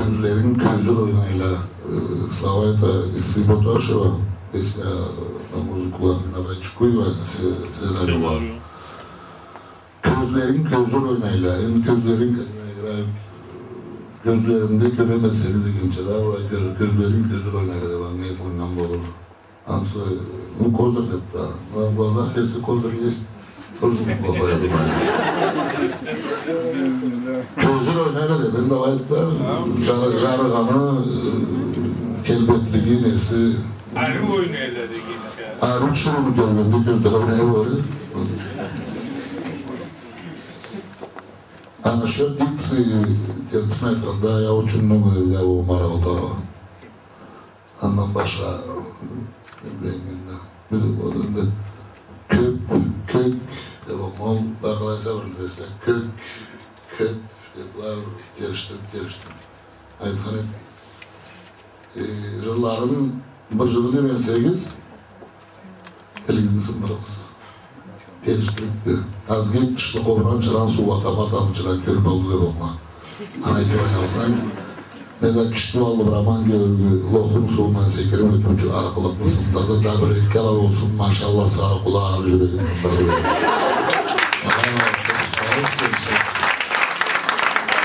Gözlerin gözü oynayla Slavayta Istribotosheva песня на музыку Армина Чукуева сценарий var. Gözlerin gözü oynayla, gözlerin gözlerimde göremezseniz gençler var. Gözlerin gözü oynayla devam etmem olur. Ansı ну козыр деп та. В глазах если козыр есть, тоже неплохо, я думаю. Gözür oynayla de ben de ayıpta jarıganı kelbetligi nesi Arı oynayla de gençler. Arı uçurunu görgende gözler oynayıp А насчет дикции, да, я очень много взял у Мара Уторова. Она пошла, именно, kök, devamlı bağlaysa öğrenirse kökler geliştirip. Aytkan yılların bir yılını ben 8 sınırız. Geliştiripti. Az git kışlı kovran çıran su vatamatam çıran körüp oldu da olma. Anaydı oynalsan, ne de kışlı valı braman gelirdi, lohun suğundan sekirim ötmücü arkalıklı sınırda da bir ekkalar olsun maşallah sağ kulağı arıcı benim. Allah'a emanet olun.